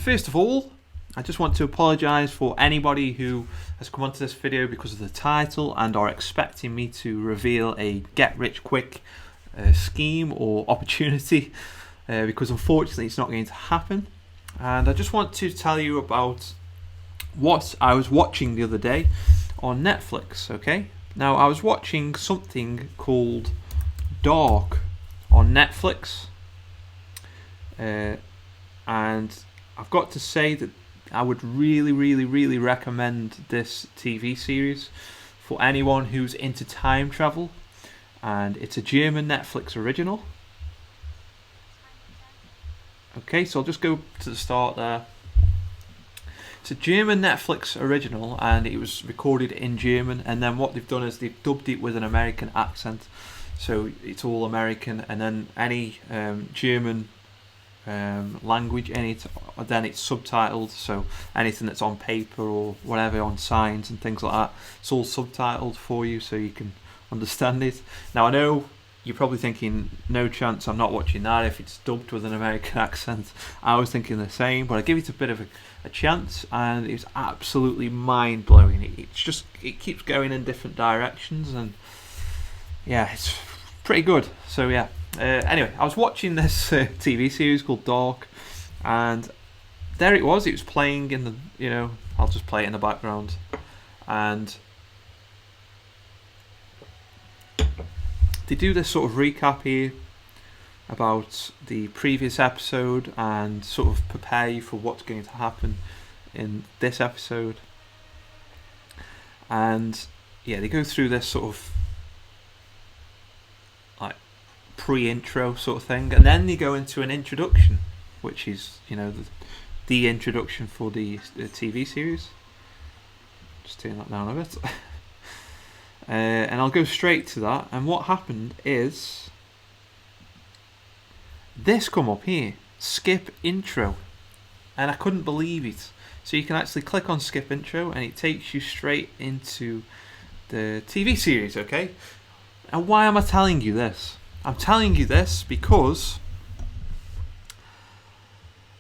First of all, I just want to apologise for anybody who has come onto this video because of the title and are expecting me to reveal a get-rich-quick scheme or opportunity, because unfortunately it's not going to happen. And I just want to tell you about what I was watching the other day on Netflix, okay? Now, I was watching something called Dark on Netflix, and I've got to say that I would really recommend this TV series for anyone who's into time travel, and it's a German Netflix original. Okay, so I'll just go to the start there. It's a German Netflix original, and it was recorded in German, and then what they've done is they've dubbed it with an American accent, so it's all American, and then any German language in it, then it's subtitled, so anything that's on paper or whatever on signs and things like that, it's all subtitled for you so you can understand it. Now, I know you're probably thinking, no chance I'm not watching that if it's dubbed with an American accent. I was thinking the same, but I give it a bit of a chance, and it's absolutely mind-blowing. It keeps going in different directions, and yeah, it's pretty good. So yeah, anyway, I was watching this TV series called Dark, and there it was playing in the, I'll just play it in the background, and they do this sort of recap here about the previous episode and sort of prepare you for what's going to happen in this episode. And yeah, they go through this sort of like pre-intro sort of thing, and then they go into an introduction, which is the introduction for the TV series. Just turn that down a bit. And I'll go straight to that. And what happened is this come up here, skip intro, and I couldn't believe it. So you can actually click on skip intro, and it takes you straight into the TV series. Okay. And why am I telling you this? I'm telling you this because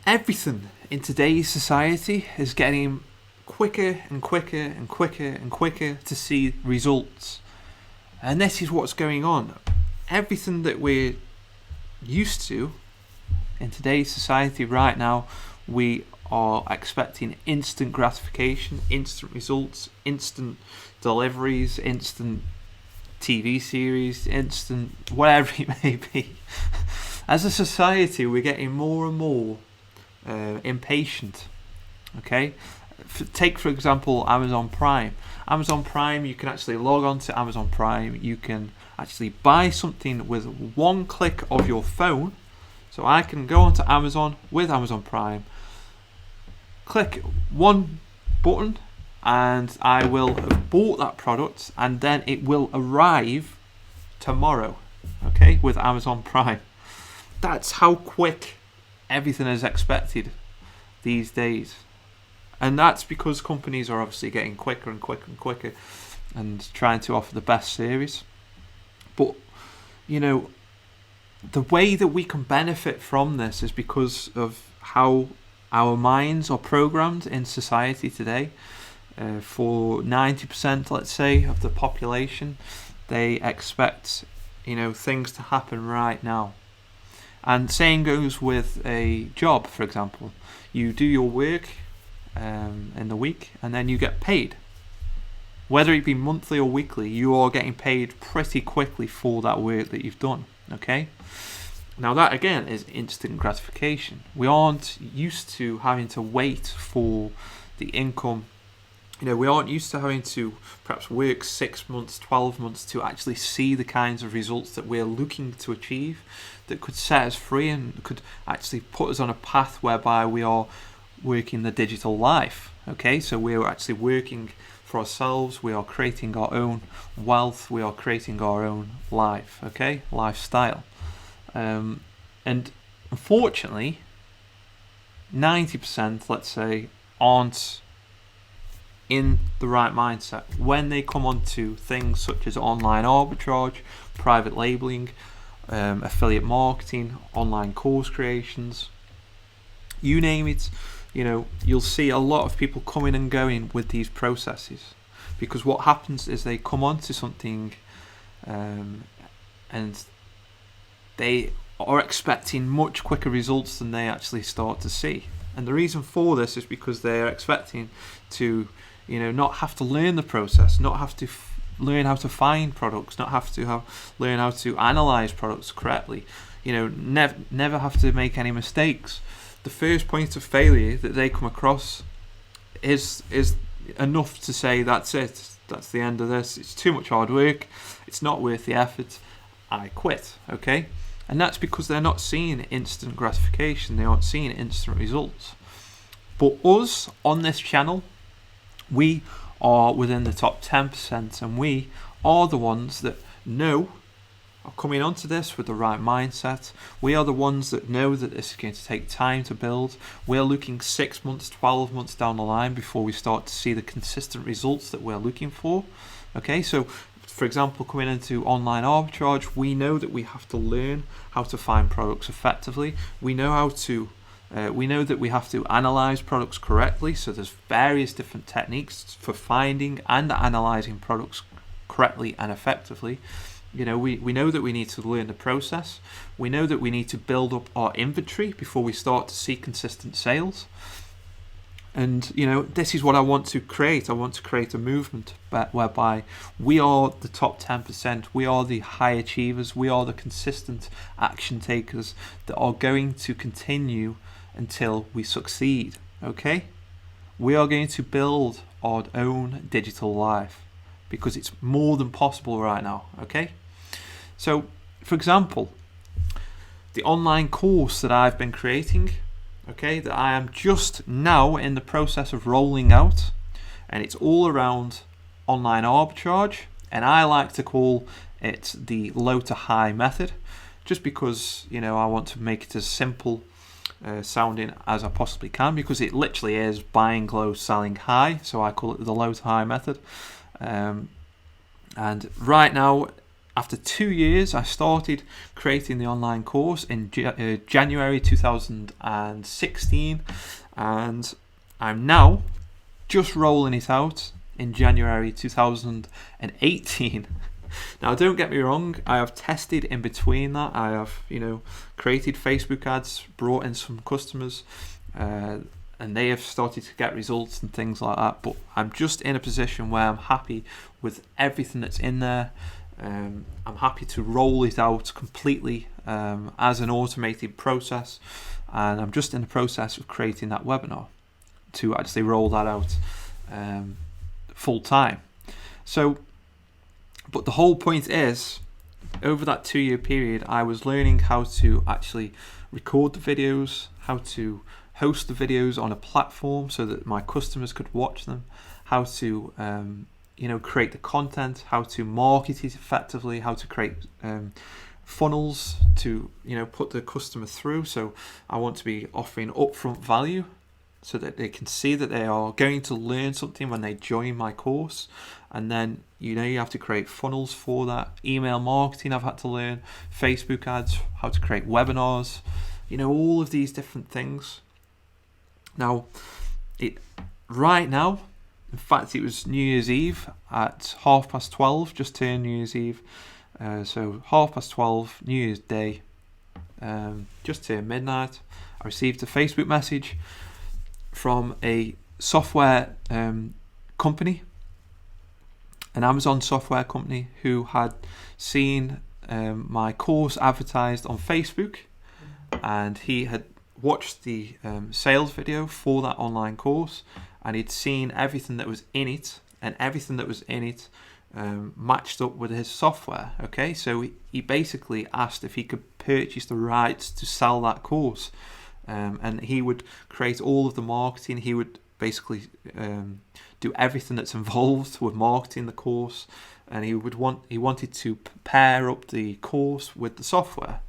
everything in today's society is getting quicker and quicker to see results, and this is what's going on. Everything that we're used to in today's society right now, we are expecting instant gratification, instant results, instant deliveries, instant TV series, instant whatever it may be. As a society, we're getting more and more impatient. Okay. Take, for example, Amazon Prime. Amazon Prime, you can actually log on to Amazon Prime. You can actually buy something with one click of your phone. So I can go onto Amazon with Amazon Prime, click one button, and I will have bought that product, and then it will arrive tomorrow, okay, with Amazon Prime. That's how quick everything is expected these days. And that's because companies are obviously getting quicker and trying to offer the best service. But, the way that we can benefit from this is because of how our minds are programmed in society today. For 90%, let's say, of the population, they expect, things to happen right now. And saying goes with a job, for example. You do your work in the week, and then you get paid. Whether it be monthly or weekly, you are getting paid pretty quickly for that work that you've done. Okay? Now that again is instant gratification. We aren't used to having to wait for the income. We aren't used to having to perhaps work 6 months, 12 months to actually see the kinds of results that we're looking to achieve, that could set us free and could actually put us on a path whereby we are working the digital life. Okay, so we're actually working for ourselves, we are creating our own wealth, we are creating our own life, okay, lifestyle. And unfortunately, 90%, let's say, aren't in the right mindset when they come onto things such as online arbitrage, private labeling, affiliate marketing, online course creations, you name it. you'll see a lot of people coming and going with these processes, because what happens is they come onto something and they are expecting much quicker results than they actually start to see. And the reason for this is because they are expecting to, not have to learn the process, not have to learn how to find products, not have to learn how to analyze products correctly, never have to make any mistakes. The first point of failure that they come across is enough to say, that's it, that's the end of this, it's too much hard work, it's not worth the effort, I quit. Okay? And that's because they're not seeing instant gratification, they aren't seeing instant results. But us on this channel, we are within the top 10%, and we are the ones that are coming onto this with the right mindset. We are the ones that know that this is going to take time to build. We're looking 6 months, 12 months down the line before we start to see the consistent results that we're looking for. Okay, so for example, coming into online arbitrage, we know that we have to learn how to find products effectively. We know that we have to analyze products correctly. So there's various different techniques for finding and analyzing products correctly and effectively. We know that we need to learn the process. We know that we need to build up our inventory before we start to see consistent sales. And this is what I want to create. I want to create a movement whereby we are the top 10%. We are the high achievers. We are the consistent action takers that are going to continue until we succeed. Okay? We are going to build our own digital life because it's more than possible right now. Okay? So, for example, the online course that I've been creating, that I am just now in the process of rolling out, and it's all around online arbitrage, and I like to call it the low to high method, just because I want to make it as simple sounding as I possibly can, because it literally is buying low, selling high, so I call it the low to high method. And right now, after 2 years, I started creating the online course in January 2016, and I'm now just rolling it out in January 2018. Now, don't get me wrong, I have tested in between that. I have, created Facebook ads, brought in some customers, and they have started to get results and things like that. But I'm just in a position where I'm happy with everything that's in there. I'm happy to roll it out completely as an automated process, and I'm just in the process of creating that webinar to actually roll that out full time. So, but the whole point is, over that 2-year period, I was learning how to actually record the videos, how to host the videos on a platform so that my customers could watch them, how to create the content, how to market it effectively, how to create funnels to put the customer through. So I want to be offering upfront value so that they can see that they are going to learn something when they join my course. And then you have to create funnels for that. Email marketing I've had to learn, Facebook ads, how to create webinars, all of these different things. Now, right now, in fact, it was New Year's Eve at 12:30, just turned New Year's Eve. So 12:30, New Year's Day, just turned midnight. I received a Facebook message from a software company, an Amazon software company, who had seen my course advertised on Facebook, and he had watched the sales video for that online course, and he'd seen everything that was in it, and everything that was in it matched up with his software. Okay, so he basically asked if he could purchase the rights to sell that course, and he would create all of the marketing. He would basically do everything that's involved with marketing the course, and he wanted to pair up the course with the software.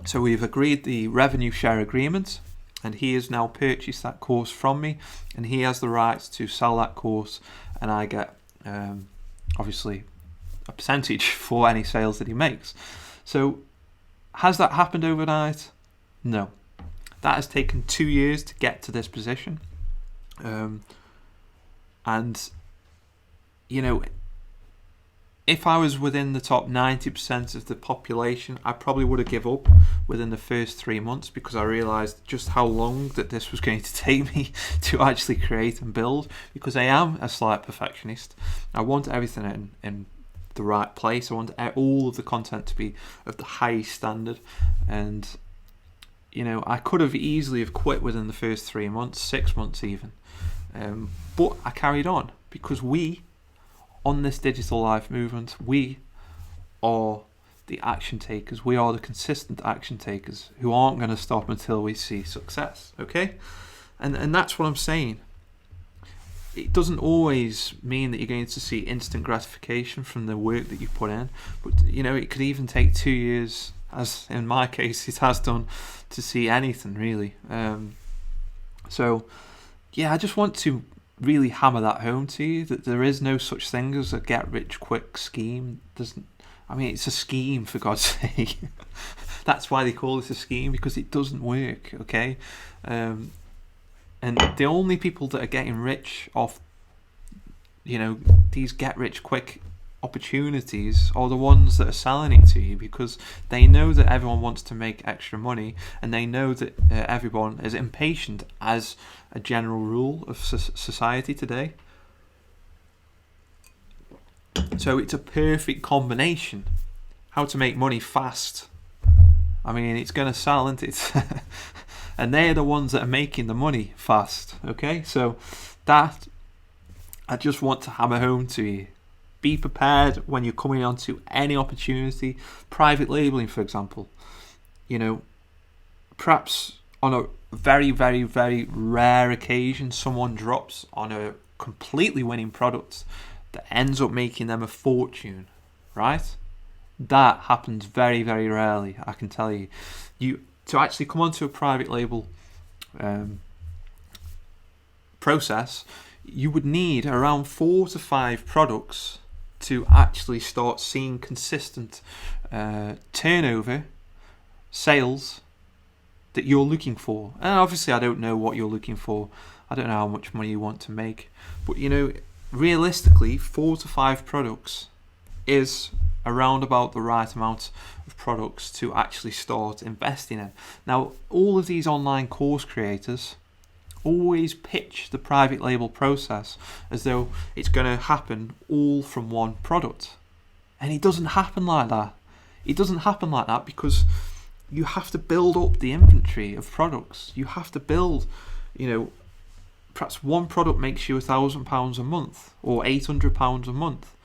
So we've agreed the revenue share agreement, and he has now purchased that course from me, and he has the rights to sell that course, and I get obviously a percentage for any sales that he makes. So has that happened overnight? No. That has taken 2 years to get to this position. And, you know, if I was within the top 90% of the population, I probably would have given up within the first 3 months, because I realised just how long that this was going to take me to actually create and build, because I am a slight perfectionist. I want everything in the right place. I want all of the content to be of the highest standard. And, you know, I could have easily have quit within the first 3 months, 6 months even. But I carried on, because we, on this digital life movement, we are the action takers. We are the consistent action takers who aren't going to stop until we see success. Okay? And that's what I'm saying. It doesn't always mean that you're going to see instant gratification from the work that you put in, but, you know, it could even take 2 years, as in my case it has done, to see anything really. So yeah, I just want to really hammer that home to you, that there is no such thing as a get-rich-quick scheme. It's a scheme, for God's sake. That's why they call it a scheme, because it doesn't work, okay? And the only people that are getting rich off, you know, these get-rich-quick opportunities are the ones that are selling it to you, because they know that everyone wants to make extra money, and they know that everyone is impatient as a general rule of society today. So it's a perfect combination. How to make money fast. I mean, it's going to sell, isn't it? And they're the ones that are making the money fast. Okay, so that I just want to hammer home to you. Be prepared when you're coming onto any opportunity. Private labeling, for example. You know, perhaps on a very, very, very rare occasion, someone drops on a completely winning product that ends up making them a fortune, right? That happens very, very rarely, I can tell you. To actually come onto a private label process, you would need around 4 to 5 products to actually start seeing consistent turnover, sales that you're looking for. And obviously I don't know what you're looking for. I don't know how much money you want to make. But, you know, realistically, 4 to 5 products is around about the right amount of products to actually start investing in. Now, all of these online course creators always pitch the private label process as though it's going to happen all from one product. And it doesn't happen like that. It doesn't happen like that, because you have to build up the inventory of products. You have to build, you know, perhaps one product makes you £1,000 a month or £800 a month.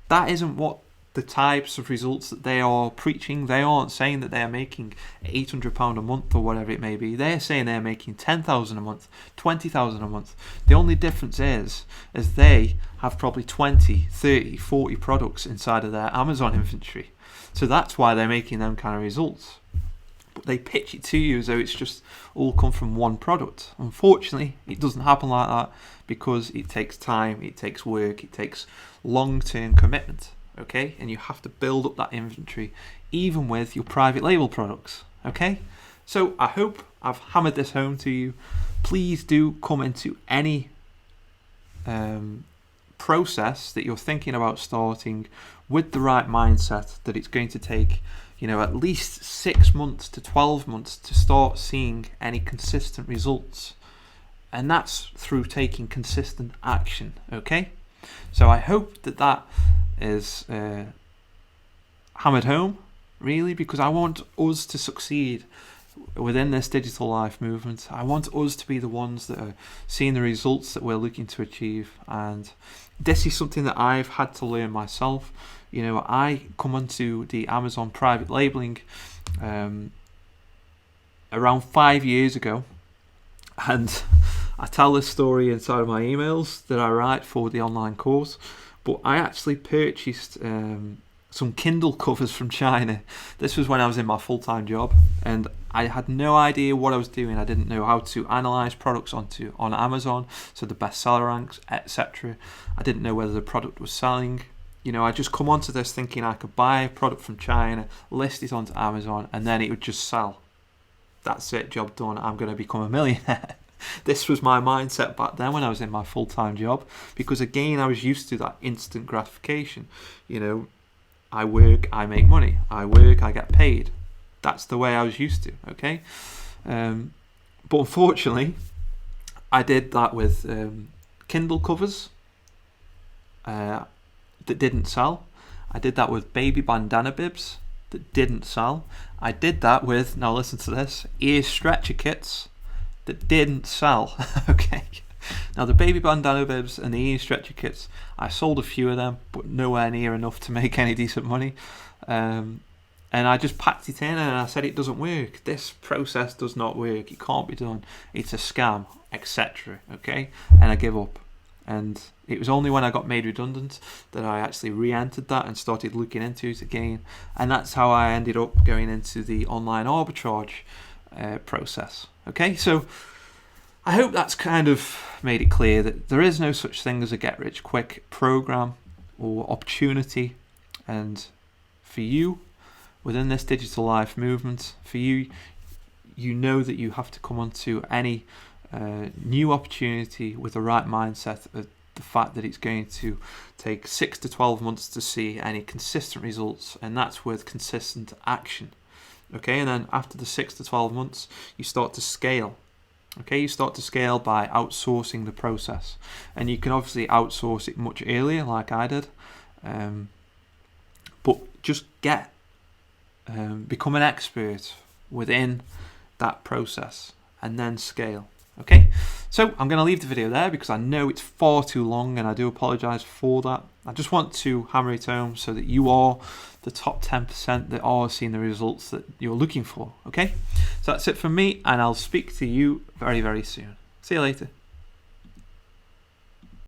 That isn't what the types of results that they are preaching. They aren't saying that they're making £800 a month or whatever it may be. They're saying they're making £10,000 a month, £20,000 a month. The only difference is they have probably 20, 30, 40 products inside of their Amazon inventory. So that's why they're making them kind of results. But they pitch it to you as though it's just all come from one product. Unfortunately, it doesn't happen like that, because it takes time, it takes work, it takes long-term commitment. Okay, and you have to build up that inventory even with your private label products. Okay, so I hope I've hammered this home to you. Please do come into any process that you're thinking about starting with the right mindset, that it's going to take, you know, at least 6 months to 12 months to start seeing any consistent results, and that's through taking consistent action. Okay, so I hope that is hammered home, really, because I want us to succeed within this digital life movement. I want us to be the ones that are seeing the results that we're looking to achieve, and this is something that I've had to learn myself. You know, I come onto the Amazon private labeling around 5 years ago, and I tell this story inside of my emails that I write for the online course. But I actually purchased some Kindle covers from China. This was when I was in my full-time job, and I had no idea what I was doing. I didn't know how to analyze products on Amazon, so the bestseller ranks, etc. I didn't know whether the product was selling. You know, I just come onto this thinking I could buy a product from China, list it onto Amazon, and then it would just sell. that's it, job done, I'm going to become a millionaire. This was my mindset back then when I was in my full-time job, because again, I was used to that instant gratification. You know, I work, I make money. I work, I get paid. That's the way I was used to, okay? But unfortunately, I did that with Kindle covers that didn't sell. I did that with baby bandana bibs that didn't sell. I did that with, now listen to this, ear stretcher kits that didn't sell. Okay. Now the baby bandana bibs and the ear stretcher kits, I sold a few of them, but nowhere near enough to make any decent money. And I just packed it in and I said, it doesn't work. This process does not work. It can't be done. It's a scam, etc. Okay. And I give up. And it was only when I got made redundant that I actually re-entered that and started looking into it again. And that's how I ended up going into the online arbitrage process. Okay, so I hope that's kind of made it clear that there is no such thing as a get-rich-quick program or opportunity. And for you, within this digital life movement, for you, you know that you have to come onto any new opportunity with the right mindset of the fact that it's going to take 6 to 12 months to see any consistent results, and that's with consistent action. Okay, and then after the 6 to 12 months, you start to scale. Okay, you start to scale by outsourcing the process, and you can obviously outsource it much earlier, like I did. But just become an expert within that process, and then scale. Okay, so I'm going to leave the video there because I know it's far too long, and I do apologise for that. I just want to hammer it home so that you are the top 10% that are seeing the results that you're looking for. Okay, so that's it from me, and I'll speak to you very, very soon. See you later.